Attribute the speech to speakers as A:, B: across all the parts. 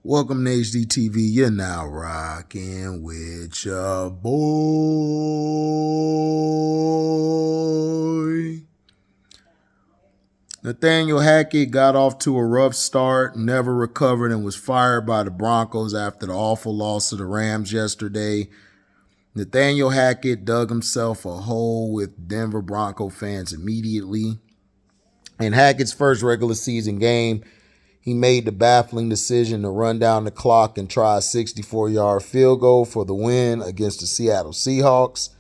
A: Welcome to HDiiTV. You're now rocking with your boy. Nathaniel Hackett got off to a rough start, never recovered, and was fired by the Broncos after the awful loss to the Rams yesterday. Nathaniel Hackett dug himself a hole with Denver Bronco fans immediately. In Hackett's first regular season game, he made the baffling decision to run down the clock and try a 64-yard field goal for the win against the Seattle Seahawks.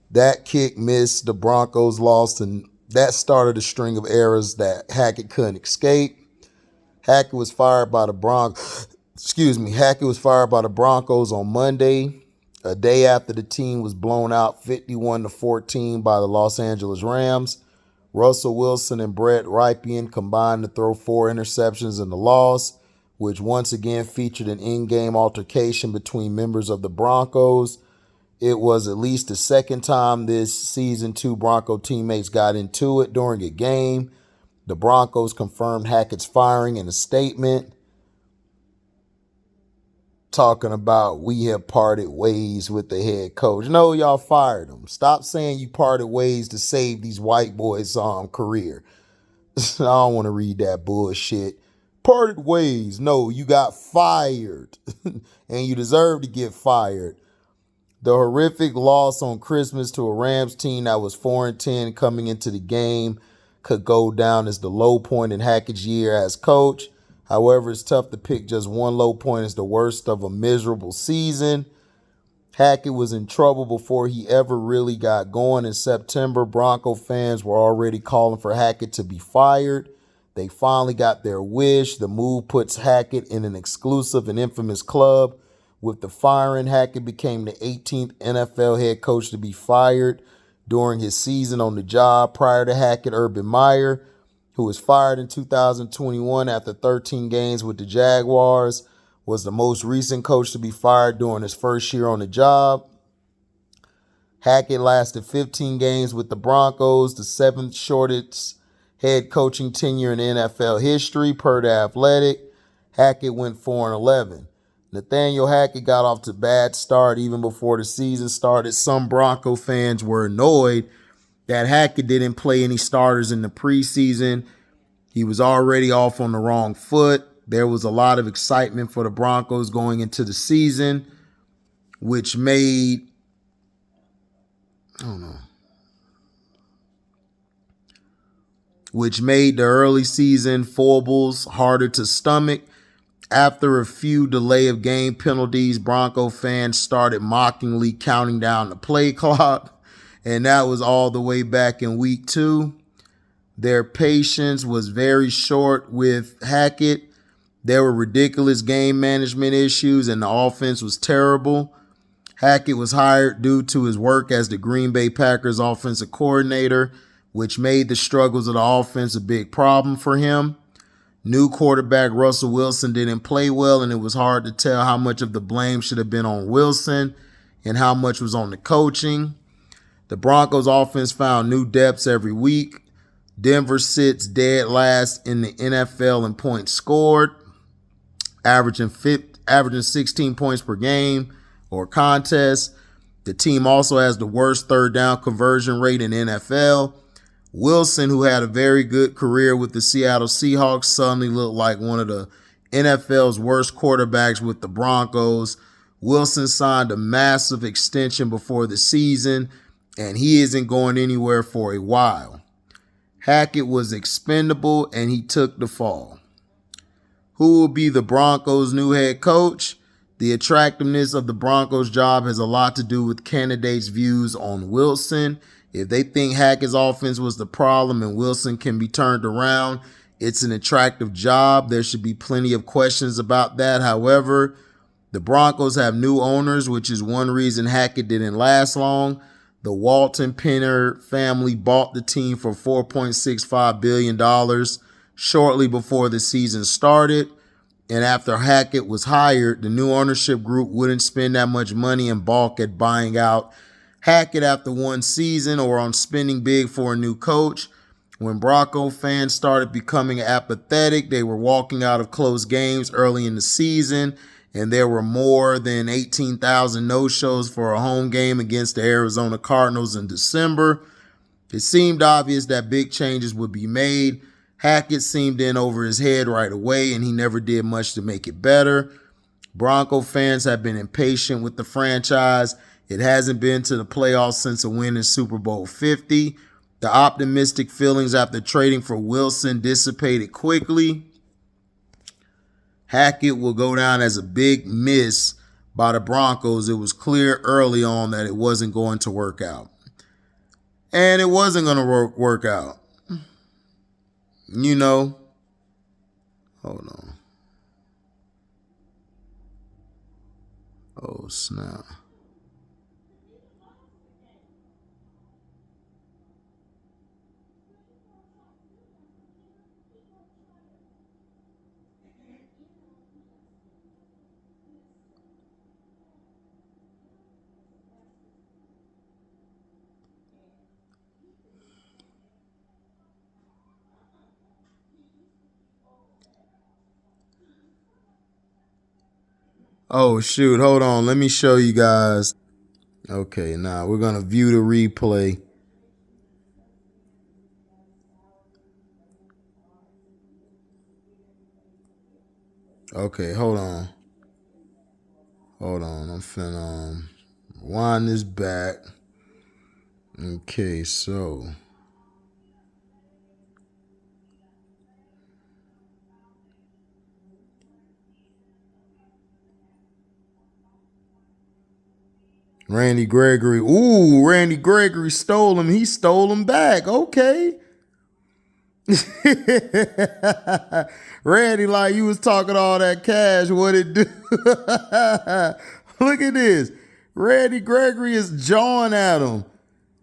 A: That kick missed. The Broncos lost, and that started a string of errors that Hackett couldn't escape. Hackett was fired by the Broncos on Monday, a day after the team was blown out 51-14 by the Los Angeles Rams. Russell Wilson and Brett Rypien combined to throw 4 interceptions in the loss, which once again featured an in-game altercation between members of the Broncos. It was at least the second time this season 2 Bronco teammates got into it during a game. The Broncos confirmed Hackett's firing in a statement, talking about, "We have parted ways with the head coach." No, y'all fired him. Stop saying you parted ways to save these white boys' career. I don't want to read that bullshit. Parted ways. No, you got fired. And you deserve to get fired. The horrific loss on Christmas to a Rams team that was 4-10 coming into the game could go down as the low point in Hackett's year as coach. However, it's tough to pick just one low point as the worst of a miserable season. Hackett was in trouble before he ever really got going. In September, Bronco fans were already calling for Hackett to be fired. They finally got their wish. The move puts Hackett in an exclusive and infamous club. With the firing, Hackett became the 18th NFL head coach to be fired during his season on the job. Prior to Hackett, Urban Meyer, who was fired in 2021 after 13 games with the Jaguars, was the most recent coach to be fired during his first year on the job. Hackett lasted 15 games with the Broncos, the 7th shortest head coaching tenure in NFL history, per The Athletic. Hackett went 4-11. Nathaniel Hackett got off to a bad start even before the season started. Some Bronco fans were annoyed that Hackett didn't play any starters in the preseason. He was already off on the wrong foot. There was a lot of excitement for the Broncos going into the season, which made, the early season foibles harder to stomach. After a few delay of game penalties, Bronco fans started mockingly counting down the play clock. And that was all the way back in week 2. Their patience was very short with Hackett. There were ridiculous game management issues, and the offense was terrible. Hackett was hired due to his work as the Green Bay Packers offensive coordinator, which made the struggles of the offense a big problem for him. New quarterback Russell Wilson didn't play well, and it was hard to tell how much of the blame should have been on Wilson and how much was on the coaching. The Broncos offense found new depths every week. Denver sits dead last in the NFL in points scored, averaging 16 points per game or contest. The team also has the worst third down conversion rate in the NFL. Wilson, who had a very good career with the Seattle Seahawks, suddenly looked like one of the NFL's worst quarterbacks with the Broncos. Wilson signed a massive extension before the season, and he isn't going anywhere for a while. Hackett was expendable, and he took the fall. Who will be the Broncos' new head coach? The attractiveness of the Broncos' job has a lot to do with candidates' views on Wilson. If they think Hackett's offense was the problem and Wilson can be turned around, it's an attractive job. There should be plenty of questions about that. However, the Broncos have new owners, which is one reason Hackett didn't last long. The Walton Penner family bought the team for $4.65 billion shortly before the season started. And after Hackett was hired, the new ownership group wouldn't spend that much money in bulk at buying out Hackett after one season or on spending big for a new coach. When Bronco fans started becoming apathetic, they were walking out of close games early in the season, and there were more than 18,000 no-shows for a home game against the Arizona Cardinals in December. It seemed obvious that big changes would be made. Hackett seemed in over his head right away, and he never did much to make it better. Bronco fans have been impatient with the franchise. It hasn't been to the playoffs since a win in Super Bowl 50. The optimistic feelings after trading for Wilson dissipated quickly. Hackett will go down as a big miss by the Broncos. It was clear early on that it wasn't going to work out. And it wasn't going to work out. You know, hold on. Oh, snap. Oh, shoot. Hold on. Let me show you guys. Okay, now we're going to view the replay. Okay, hold on. Hold on. I'm finna wind this back. Okay, so. Randy Gregory. Ooh, Randy Gregory stole him. He stole him back. Okay. Randy, like you was talking all that cash. What it do? Look at this. Randy Gregory is jawing at him.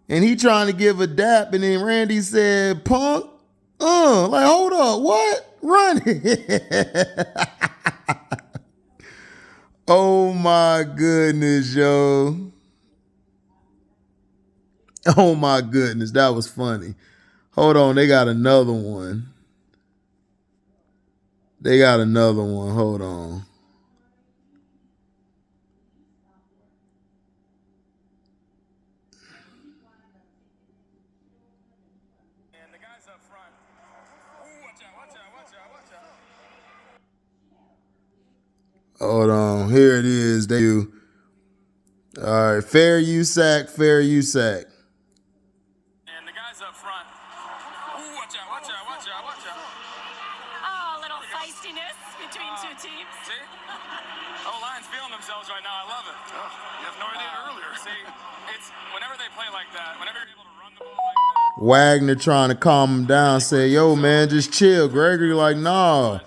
A: And he trying to give a dap. And then Randy said, punk. Like, hold up. What? Run it. Oh my goodness, yo. Oh my goodness. That was funny. Hold on. They got another one. They got another one. Hold on. And the guys up front. Ooh, watch out, watch out, watch out, watch out. Hold on. Here it is. They do. All right. Fair USAC, fair USAC. And the guys up front. Ooh, watch out, watch out, watch out, watch out.
B: Oh, a little feistiness between two teams.
C: See? O-line's feeling themselves right now. I love it. Oh, you have no idea earlier. See, it's whenever they play like that, whenever you're able to run the ball like that.
A: Wagner trying to calm him down, say, yo, man, just chill. Gregory like, nah.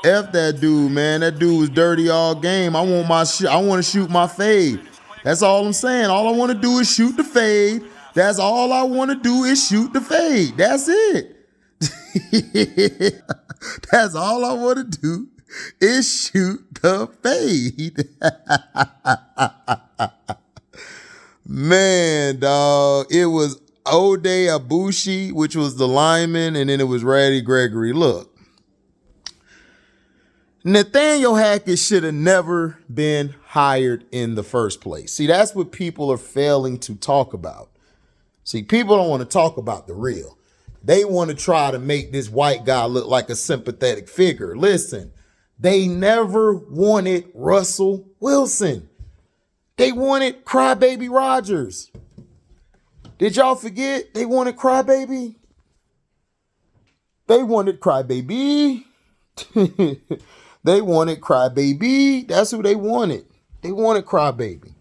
A: F that dude, man. That dude was dirty all game. I want to shoot my fade. That's all I'm saying. All I want to do is shoot the fade. That's all I want to do is shoot the fade. That's it. That's all I want to do is shoot the fade. Man, dog. It was Ode Abushi, which was the lineman, and then it was Randy Gregory. Look. Nathaniel Hackett should have never been hired in the first place. See, that's what people are failing to talk about. See, people don't want to talk about the real. They want to try to make this white guy look like a sympathetic figure. Listen, they never wanted Russell Wilson. They wanted Crybaby Rodgers. Did y'all forget they wanted Crybaby? They wanted Crybaby. They wanted Crybaby. That's who they wanted. They wanted Crybaby.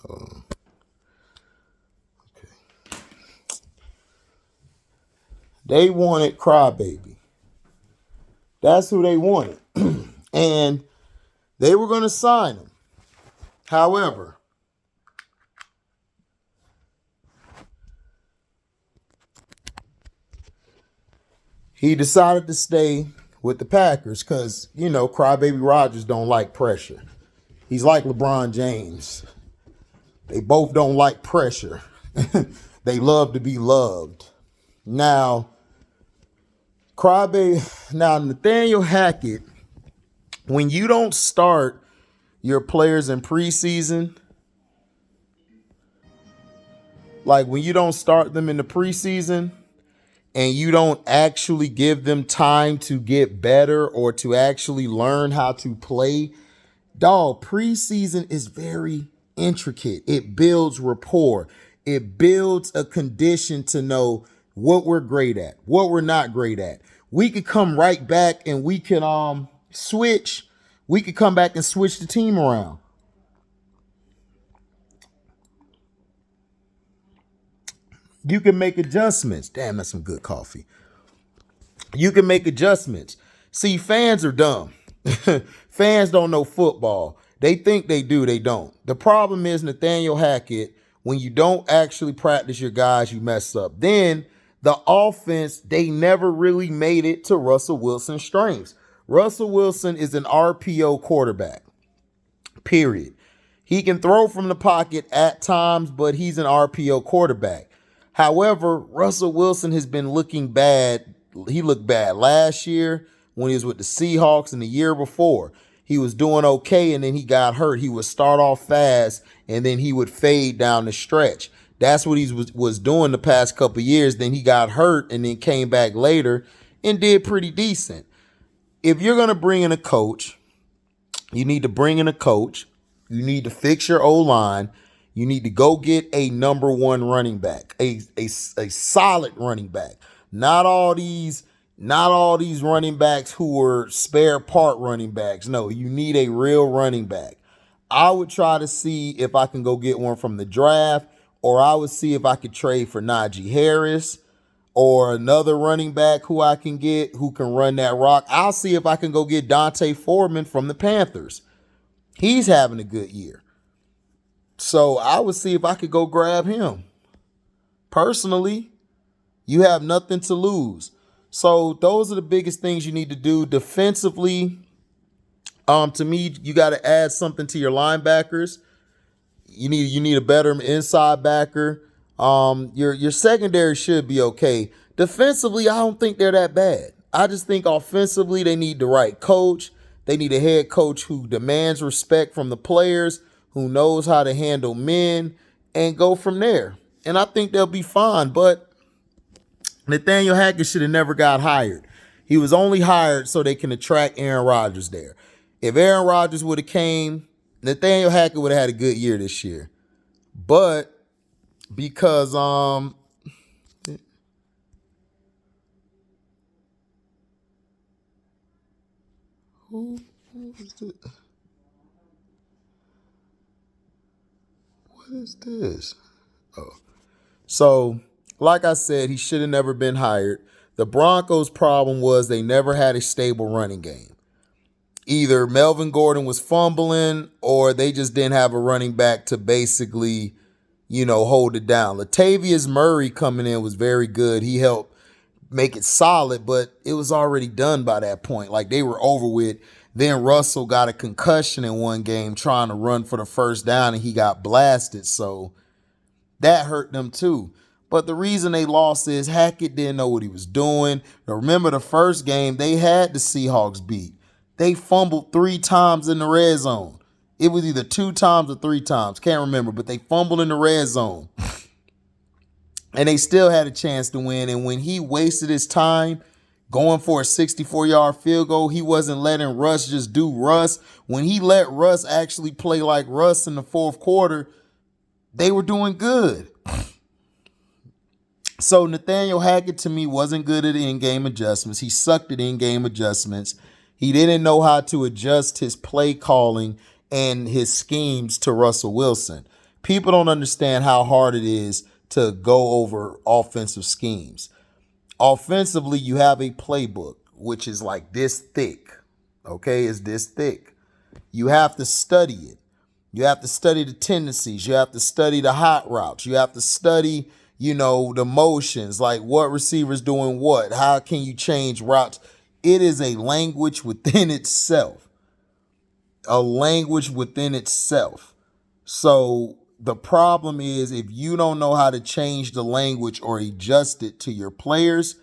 A: Okay. They wanted Crybaby. That's who they wanted. And they were going to sign him. However, he decided to stay with the Packers because, crybaby Rodgers don't like pressure. He's like LeBron James. They both don't like pressure. They love to be loved. Now, Nathaniel Hackett, when you don't start your players in preseason, like when you don't start them in the preseason and you don't actually give them time to get better or to actually learn how to play, dog, preseason is very intricate. It builds rapport. It builds a condition to know what we're great at, what we're not great at. We could come right back and we can switch. We could come back and switch the team around. You can make adjustments. Damn, that's some good coffee. You can make adjustments. See, fans are dumb. Fans don't know football. They think they do, they don't. The problem is, Nathaniel Hackett, when you don't actually practice your guys, you mess up. Then the offense, they never really made it to Russell Wilson's strengths. Russell Wilson is an RPO quarterback, period. He can throw from the pocket at times, but he's an RPO quarterback. However, Russell Wilson has been looking bad. He looked bad last year when he was with the Seahawks, and the year before. He was doing okay, and then he got hurt. He would start off fast, and then he would fade down the stretch. That's what he was doing the past couple of years. Then he got hurt, and then came back later and did pretty decent. If you're going to bring in a coach, you need to bring in a coach. You need to fix your O-line. You need to go get a number one running back, a solid running back. Not all these running backs who are spare part running backs. No, you need a real running back. I would try to see if I can go get one from the draft, or I would see if I could trade for Najee Harris or another running back who I can get who can run that rock. I'll see if I can go get Dante Foreman from the Panthers. He's having a good year. So I would see if I could go grab him. Personally, you have nothing to lose. So those are the biggest things you need to do defensively. To me, you got to add something to your linebackers. You need a better inside backer. Your secondary should be okay. Defensively, I don't think they're that bad. I just think offensively they need the right coach. They need a head coach who demands respect from the players, who knows how to handle men, and go from there. And I think they'll be fine. But Nathaniel Hackett should have never got hired. He was only hired so they can attract Aaron Rodgers there. If Aaron Rodgers would have came, Nathaniel Hackett would have had a good year this year. But because who is this? What is this? Oh. So, like I said, he should have never been hired. The Broncos' problem was they never had a stable running game. Either Melvin Gordon was fumbling or they just didn't have a running back to basically, hold it down. Latavius Murray coming in was very good. He helped make it solid, but it was already done by that point. Like, they were over with. Then Russell got a concussion in one game trying to run for the first down, and he got blasted. So that hurt them too. But the reason they lost is Hackett didn't know what he was doing. Now, remember the first game, they had the Seahawks beat. They fumbled 3 times in the red zone. It was either 2 times or 3 times. Can't remember, but they fumbled in the red zone. And they still had a chance to win. And when he wasted his time going for a 64-yard field goal, he wasn't letting Russ just do Russ. When he let Russ actually play like Russ in the fourth quarter, they were doing good. So Nathaniel Hackett, to me, wasn't good at in-game adjustments. He sucked at in-game adjustments. He didn't know how to adjust his play calling and his schemes to Russell Wilson. People don't understand how hard it is to go over offensive schemes. Offensively, you have a playbook, which is like this thick. Okay, it's this thick. You have to study it. You have to study the tendencies. You have to study the hot routes. You have to study, you know, the motions, like what receivers doing what, how can you change routes? It is a language within itself. A language within itself. So the problem is, if you don't know how to change the language or adjust it to your players,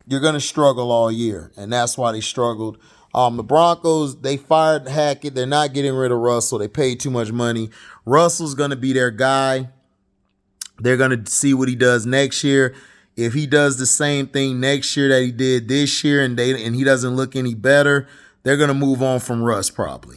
A: you're going to struggle all year. And that's why they struggled. The Broncos, they fired Hackett. They're not getting rid of Russell. They paid too much money. Russell's going to be their guy. They're going to see what he does next year. If he does the same thing next year that he did this year and he doesn't look any better, they're going to move on from Russ probably.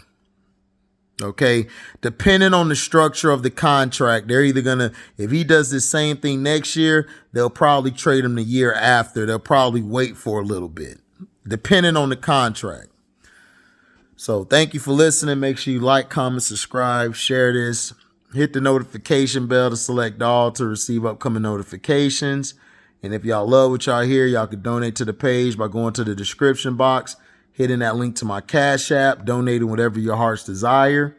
A: Okay, depending on the structure of the contract, they're either going to, if he does the same thing next year, they'll probably trade him the year after. They'll probably wait for a little bit, depending on the contract. So thank you for listening. Make sure you like, comment, subscribe, share this. Hit the notification bell to select all to receive upcoming notifications. And if y'all love what y'all hear, y'all can donate to the page by going to the description box, hitting that link to my Cash App, donating whatever your heart's desire.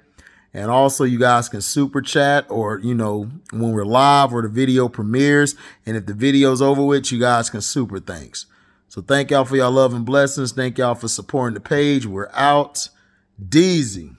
A: And also you guys can super chat, or, you know, when we're live or the video premieres. And if the video's over with, you guys can super thanks. So thank y'all for y'all love and blessings. Thank y'all for supporting the page. We're out. Deezy.